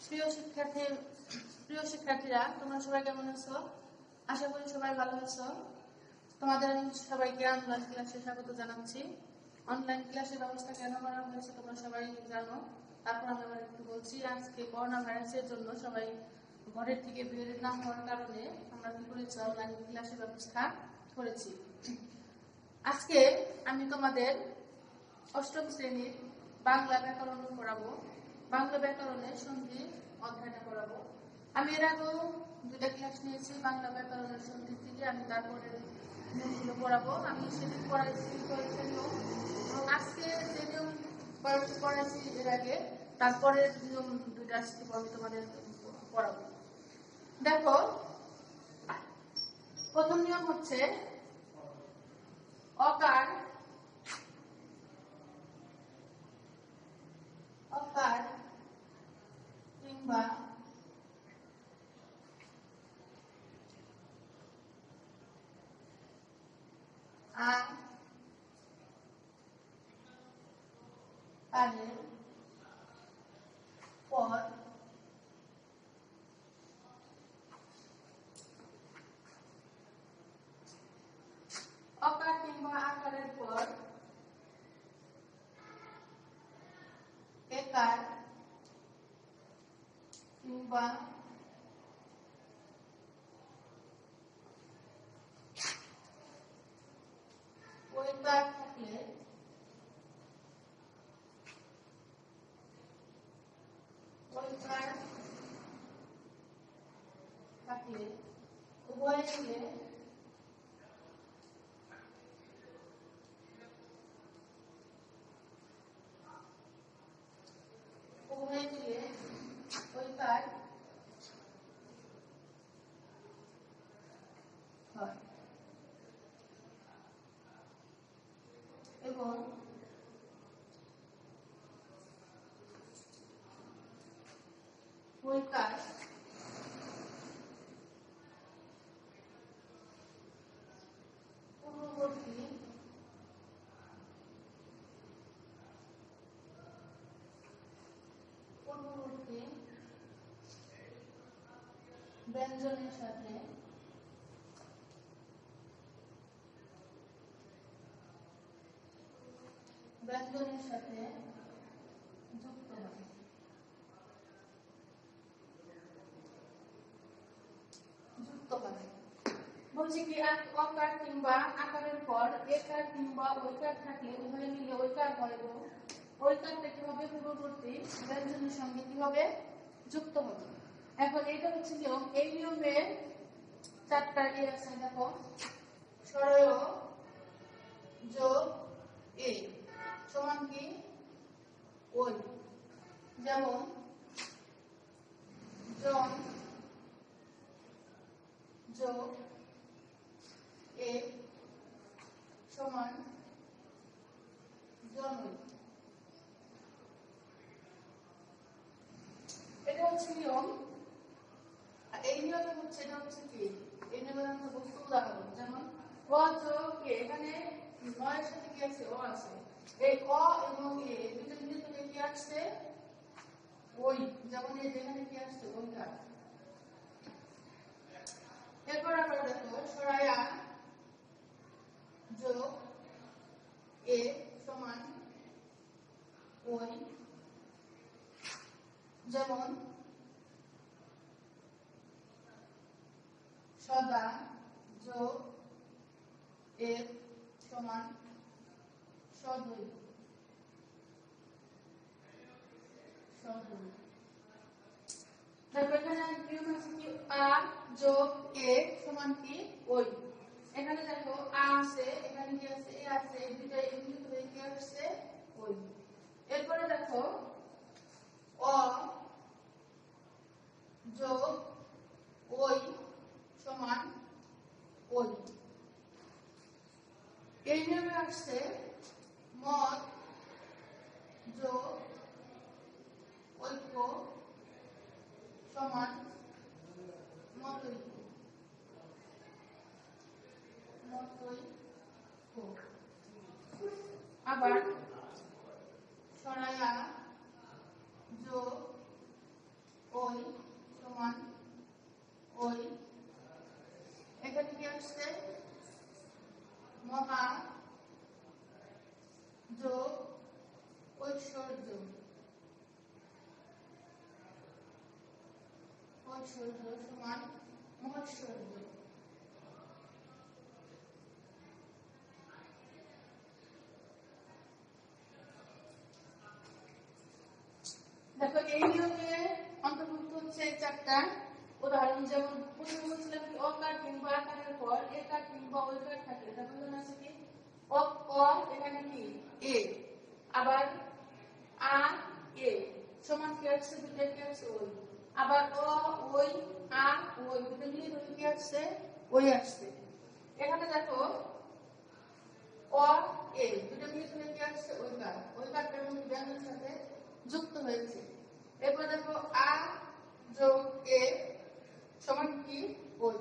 প্রিয় শিক্ষার্থীরা, তোমরা সবাই কেমন আছো? আশা করি সবাই ভালো আছো। তোমাদের আমি সবাইকে অনলাইন ক্লাসে স্বাগত জানাচ্ছি। অনলাইন ক্লাসের ব্যবস্থা কেন করা হয়েছে তোমরা সবাই জানো। তারপর আমি আবার একটু বলছি, আজকে করোনা ভাইরাসের জন্য সবাই ঘরের থেকে বের না হওয়ার কারণে আমরা কি করেছি, অনলাইন ক্লাসের ব্যবস্থা করেছি। আজকে আমি তোমাদের অষ্টম শ্রেণীর বাংলা ব্যাকরণ পড়াবো। বাংলা ব্যাকরণের সন্ধি অধ্যায়টা পড়াবো। আমি এর আগেও 2টা ক্লাস নিয়েছি বাংলা ব্যাকরণের সন্ধির থেকে। আমি তারপরে নিয়মগুলো পড়াবো। আমি সেদিন পড়াইছি এবং আজকে যে নিয়ম পড়াইছি এর আগে, তারপরে নিয়ম 2টা আজকে আমি তোমাদের পড়াবো। দেখো, প্রথম নিয়ম হচ্ছে অকার কিংবা আকারের পর অকার কিংবা আকারের পর একার কিংবা ওইকার থাকলে উভয় মিলে ওইকার হয় এবং ওইকার পূর্ববর্তী ব্যঞ্জনের সাথে যুক্ত হয়। বলছি কি, অকার কিংবা আকারের পর একার কিংবা ওইকার থাকলে উভয় মিলে ওইকার হয় এবং ওইকারটা কি হবে, পূর্ববর্তী ব্যঞ্জনের সঙ্গে কি হবে, যুক্ত হবে। এখন এটা হচ্ছে নিয়ম। এই নিয়মে 4টা আছে। দেখো, সরয় যোগ এ সমান কি ওই। যেমন জন যোগ এ সমান জনই। এটা হচ্ছে নিয়ম। এই নিয়মে হচ্ছে, এটা হচ্ছে কি, এই নিয়মের আমরা বস্তু উদাহরণ। যেমন অ যোগ এ, এখানে নয়ের সাথে কি আছে, অ আছে। এই অ এবং এ দুটো মিলে থেকে কি আসছে, ওই। যেমন এই যেখানে কি আসছে, ওইটা। এরপর আমরা দেখো, সরায়া যোগ এ সমান ওই। যেমন সদা যোগ এ সমান সদই। তারপর এখানে নিয়ম আছে কি, আ যোগ এ সমান কি ওই। এখানে দেখো আ আছে, এখানে কি আছে, এ আছে, এই দুটো মিলিত হয়ে কি আসছে, ওই। এরপরে দেখো, অ যোগ ওই সমান ওই। এই নিয়মে আসছে মত যোগ ঐক্য সমান মতৈক্য। আবার সরায়া যোগ ও মহৈশ্বর্য সমান মহৈশ্বর্য। দেখো এই নিয়মে অন্তর্ভুক্ত হচ্ছে এই চারটা উদাহরণ। যেমন প্রথমে বলছিলাম কি অকার কিংবা আকারের পর একার কিংবা ঐকার থাকে। যেমন আছে কি অ এখানে কি এ, আবার আ এ সমান কি আছে দুটো কি আছে ওই, আবার অ ওই আ ওই দুটো মিলিয়ে দুটো কি আছে ওই আসছে। এখানে দেখো অ এ দুটো মিলিয়ে দুটো কি আসছে ওইকার, ওইকারটার মধ্যে ব্যঞ্জনের সাথে যুক্ত হয়েছে। এরপর দেখো আ যোগ এ সমান কি ওই,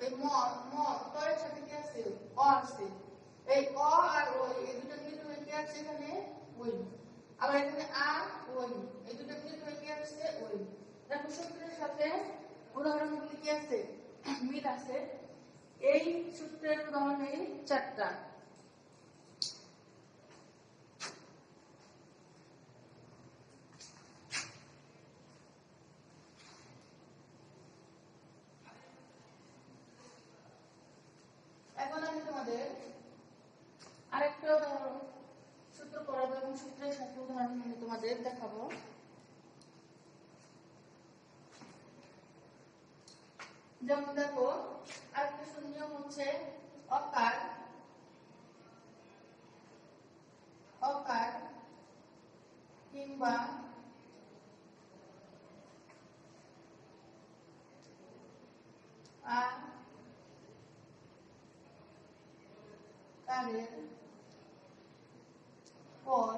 এই ম ম তয়ের সাথে কি আছে অ আছে, এই অ আর ওই এই দুটো মিলিয়ে কি আছে এখানে ওই, আবার এখানে আ ওই এই দুটো মিলিয়ে কি আছে ওই। দেখো সূত্রের সাথে উদাহরণগুলি কি আছে মিল আছে। এই সূত্রের উদাহরণ এই চারটা। এখন আমি তোমাদের আরেকটা উদাহরণ সূত্র পড়াবো এবং সূত্রের সাথে উদাহরণ আমি তোমাদের দেখাবো। যেমন দেখো আরেকটা নিয়ম হচ্ছে অকার অকার কিংবা আকারের পর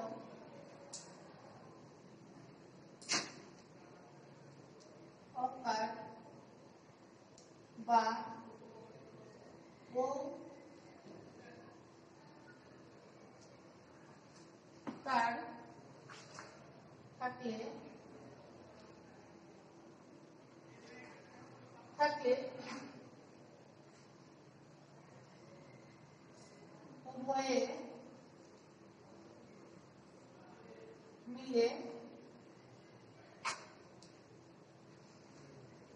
অকার বা ও কার থাকলে উভয়ে মিলে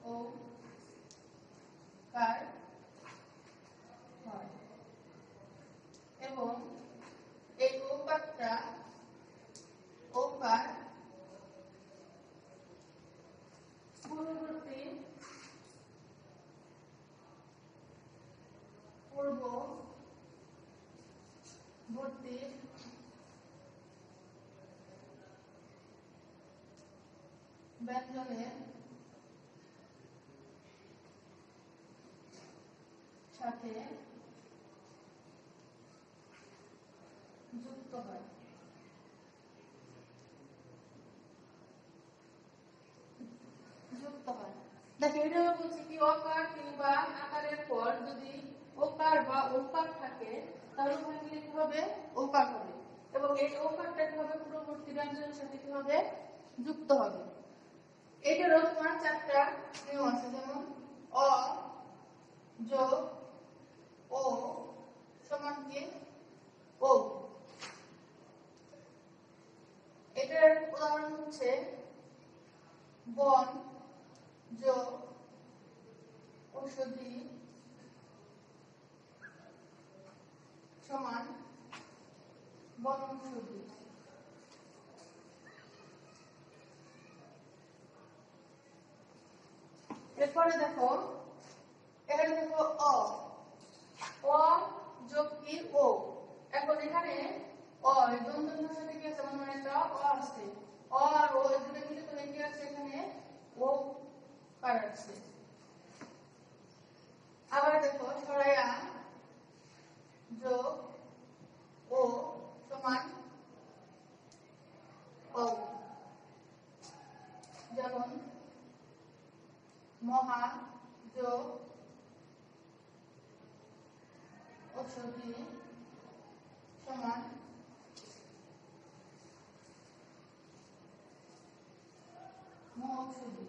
ও কার হয় এবং এই ওকারটা ওকার পূর্ববর্তী ব্যঞ্জনের সাথে যুক্ত হয়। দেখো এটা বলছি কি অকার কিংবা আকারের পর যদি ওকার বা ওকার থাকে তাহলে ওখানে কি হবে ওকার হবে এবং এই ওকারটা কি হবে পূর্ববর্তী ব্যঞ্জনের সাথে কি হবে যুক্ত হবে। এটারও তোমার চারটা নিয়ম আছে। যেমন অ যোগ ও সমান কি ও। এটার উদাহরণ হচ্ছে বন যোগ ঔষধি সমান বনৌষধি। এরপরে দেখো এখানে দেখো অ যোগ কি ও। এখন এখানে অ এই দন্তন্য সাথে কি আছে মানে একটা অ আছে, অ আর ও এই দুটো মিলে তো কি আছে এখানে ও কার আছে। আবার দেখো ছড়ায়া যোগ ও সমান ও। যেমন মহা যোগ ঔষধি সমান মহৌষধি।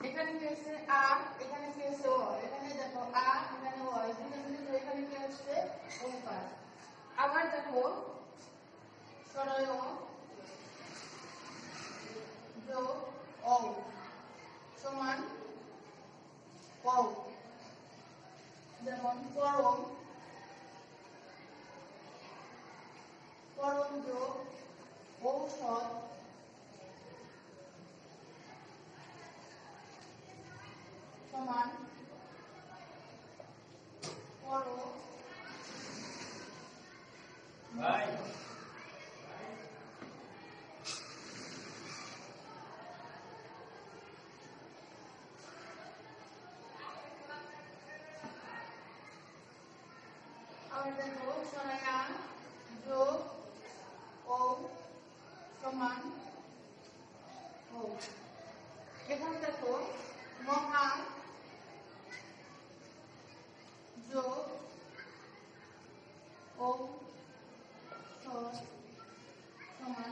এখানে কি আছে আ, এখানে কি আছে ও, এখানে দেখো আ এখানে ও, এখানে মিলে এখানে কি আছে ওকার। আবার দেখো সরয় যোগ পরম, পরম যোগ ঔষধ, সমান পর, আবার দেখো সরায়া যোগ ও সমান ও। এখানে দেখো মহা যোগ ও সমান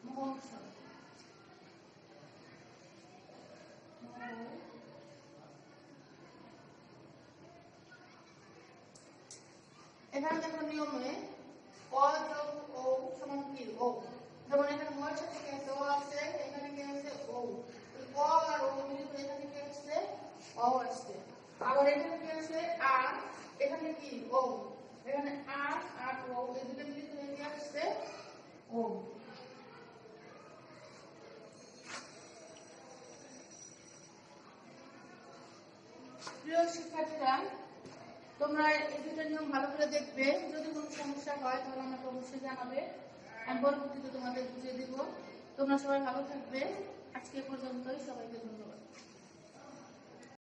মহৌষধ। এখানে দেখো নিয়মে অ যোগ ও সমান কি ও। যেমন এখানে ময়ের সাথে কি আছে ও আছে, এখানে কি আছে ও। অ আর ও মিলে এখানে কি আছে অ আছে। আবার এখানে কি আছে আ, এখানে কি ও। এখানে আ আর ও এই দুটো মিলে কি আসছে ও। প্রিয় শিক্ষার্থীরা, তোমরা এই দুটো নিয়ম ভালো করে দেখবে। যদি কোনো সমস্যা হয় তাহলে আমাকে অবশ্যই জানাবে, আমি পরবর্তীতে তোমাদের বুঝিয়ে দিব। তোমরা সবাই ভালো থাকবে। আজকে পর্যন্তই, সবাইকে ধন্যবাদ।